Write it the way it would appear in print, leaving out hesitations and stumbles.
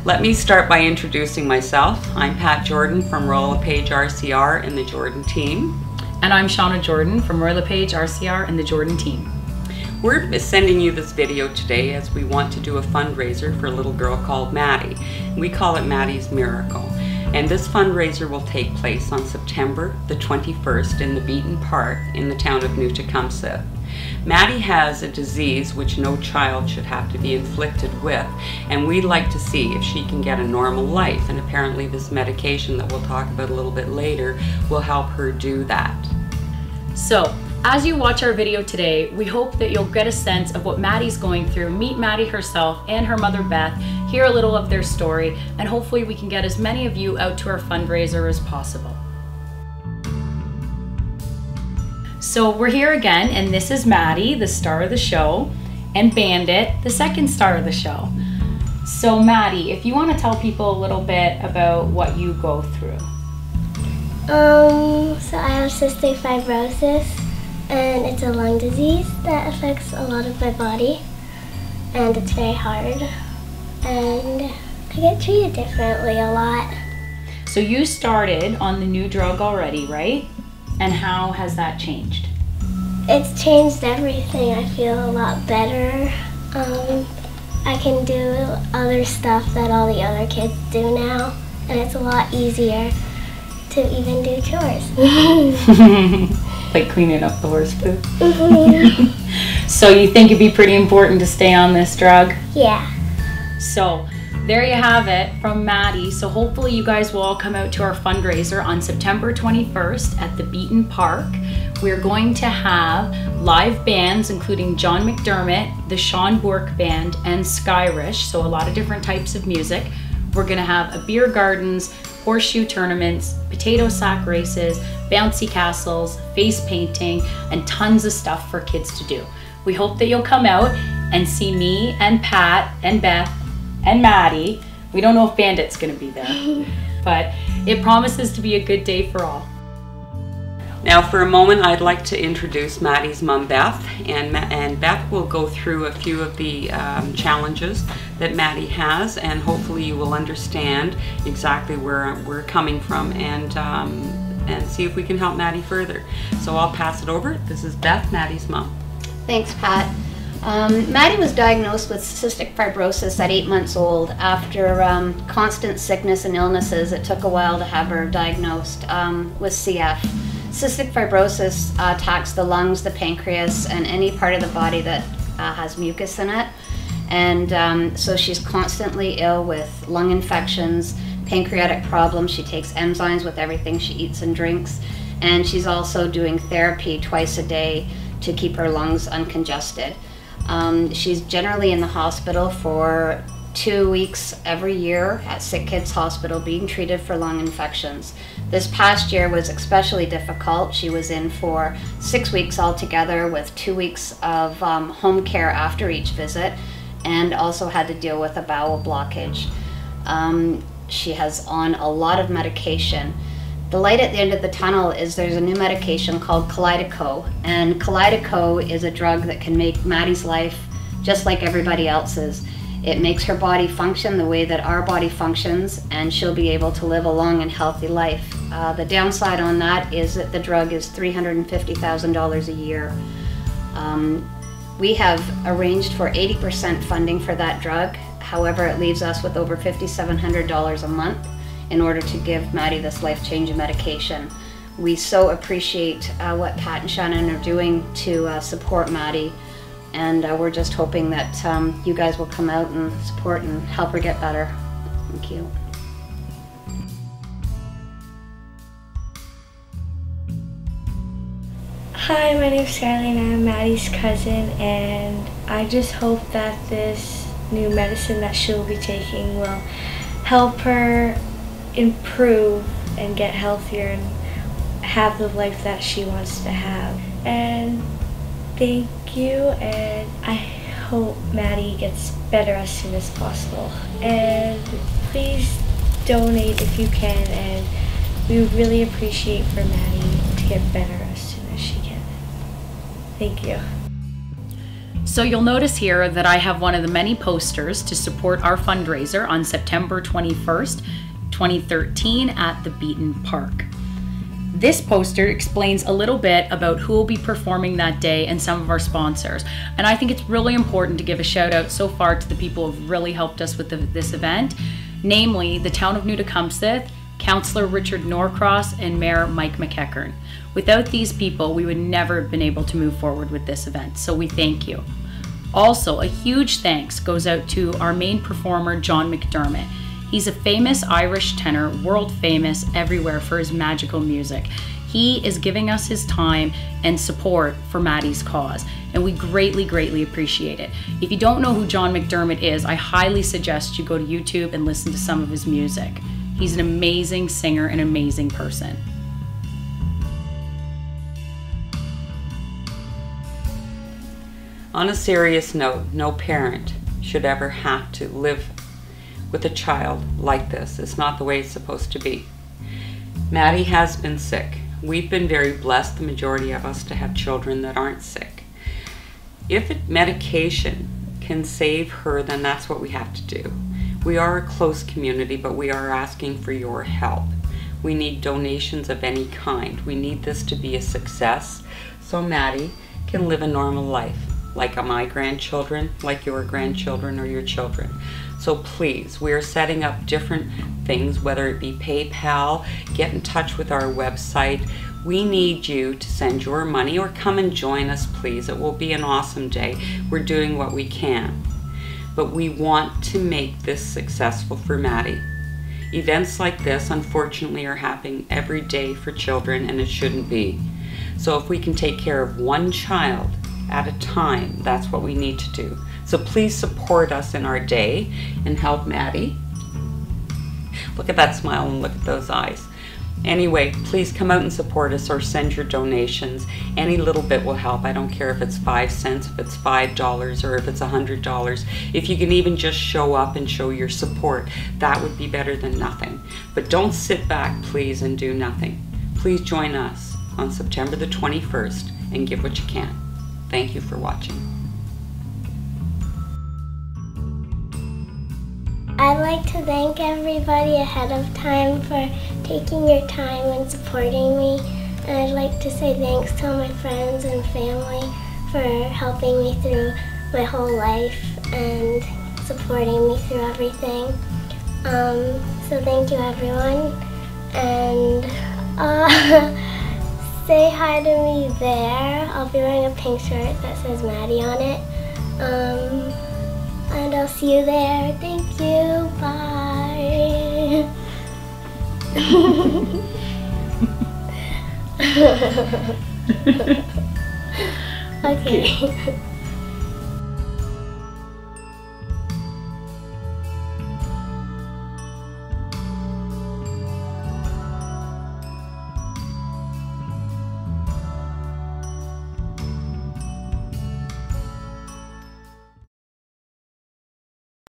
Let me start by introducing myself. I'm Pat Jordan from Royal LePage RCR and the Jordan team. And I'm Shauna Jordan from Royal LePage RCR and the Jordan team. We're sending you this video today as we want to do a fundraiser for a little girl called Maddie. We call it Maddie's Miracle. And this fundraiser will take place on September the 21st in the Beeton Park in the town of New Tecumseh. Maddie has a disease which no child should have to be inflicted with, and we'd like to see if she can get a normal life, and apparently this medication that we'll talk about a little bit later will help her do that. So, as you watch our video today, we hope that you'll get a sense of what Maddie's going through, meet Maddie herself and her mother Beth, hear a little of their story, and hopefully we can get as many of you out to our fundraiser as possible. So we're here again, and this is Maddie, the star of the show, and Bandit, the second star of the show. So Maddie, if you want to tell people a little bit about what you go through. So I have cystic fibrosis, and it's a lung disease that affects a lot of my body, and it's very hard, and I get treated differently a lot. So you started on the new drug already, right? And how has that changed? It's changed everything. I feel a lot better. I can do other stuff that all the other kids do now, and it's a lot easier to even do chores. Like cleaning up the horse poo? Mm-hmm. So you think it'd be pretty important to stay on this drug? Yeah. So there you have it from Maddie. So hopefully you guys will all come out to our fundraiser on September 21st at the Beeton Park. We're going to have live bands including John McDermott, the Sean Bork Band, and Skyrish, so a lot of different types of music. We're gonna have a beer gardens, horseshoe tournaments, potato sack races, bouncy castles, face painting, and tons of stuff for kids to do. We hope that you'll come out and see me and Pat and Beth and Maddie. We don't know if Bandit's gonna be there, but it promises to be a good day for all. Now for a moment I'd like to introduce Maddie's mom Beth, and Beth will go through a few of the challenges that Maddie has, and hopefully you will understand exactly where we're coming from and see if we can help Maddie further. So I'll pass it over. This is Beth, Maddie's mom. Thanks, Pat. Maddie was diagnosed with cystic fibrosis at 8 months old. After constant sickness and illnesses, it took a while to have her diagnosed with CF. Cystic fibrosis attacks the lungs, the pancreas, and any part of the body that has mucus in it. And so she's constantly ill with lung infections, pancreatic problems. She takes enzymes with everything she eats and drinks. And she's also doing therapy twice a day to keep her lungs uncongested. She's generally in the hospital for 2 weeks every year at Sick Kids Hospital being treated for lung infections. This past year was especially difficult. She was in for 6 weeks altogether with 2 weeks of home care after each visit, and also had to deal with a bowel blockage. She has on a lot of medication. The light at the end of the tunnel is there's a new medication called Kalydeco, and Kalydeco is a drug that can make Maddie's life just like everybody else's. It makes her body function the way that our body functions, and she'll be able to live a long and healthy life. The downside on that is that the drug is $350,000 a year. We have arranged for 80% funding for that drug. However, it leaves us with over $5,700 a month in order to give Maddie this life-changing medication. We so appreciate what Pat and Shannon are doing to support Maddie, and we're just hoping that you guys will come out and support and help her get better. Thank you. Hi, my name's Skyline, and I'm Maddie's cousin, and I just hope that this new medicine that she'll be taking will help her improve and get healthier and have the life that she wants to have. And thank you, and I hope Maddie gets better as soon as possible. And please donate if you can, and we would really appreciate for Maddie to get better as soon as she can. Thank you. So you'll notice here that I have one of the many posters to support our fundraiser on September 21st, 2013 at the Beeton Park. This poster explains a little bit about who will be performing that day and some of our sponsors. And I think it's really important to give a shout out so far to the people who have really helped us with this event, namely the Town of New Tecumseth, Councillor Richard Norcross, and Mayor Mike McEachern. Without these people, we would never have been able to move forward with this event, so we thank you. Also, a huge thanks goes out to our main performer, John McDermott. He's a famous Irish tenor, world famous everywhere for his magical music. He is giving us his time and support for Maddie's cause, and we greatly, greatly appreciate it. If you don't know who John McDermott is, I highly suggest you go to YouTube and listen to some of his music. He's an amazing singer and amazing person. On a serious note, no parent should ever have to live with a child like this. It's not the way it's supposed to be. Maddie has been sick. We've been very blessed, the majority of us, to have children that aren't sick. If medication can save her, then that's what we have to do. We are a close community, but we are asking for your help. We need donations of any kind. We need this to be a success so Maddie can live a normal life, like my grandchildren, like your grandchildren or your children. So please, we are setting up different things, whether it be PayPal, get in touch with our website. We need you to send your money or come and join us, please. It will be an awesome day. We're doing what we can. But we want to make this successful for Maddie. Events like this, unfortunately, are happening every day for children, and it shouldn't be. So if we can take care of one child at a time, that's what we need to do. So please support us in our day and help Maddie. Look at that smile and look at those eyes. Anyway, please come out and support us or send your donations. Any little bit will help. I don't care if it's 5 cents, if it's $5, or if it's $100. If you can even just show up and show your support, that would be better than nothing. But don't sit back, please, and do nothing. Please join us on September the 21st and give what you can. Thank you for watching. I'd like to thank everybody ahead of time for taking your time and supporting me. And I'd like to say thanks to all my friends and family for helping me through my whole life and supporting me through everything. So thank you, everyone. And say hi to me there. I'll be wearing a pink shirt that says Maddie on it. And I'll see you there. Thank you. Bye. Okay.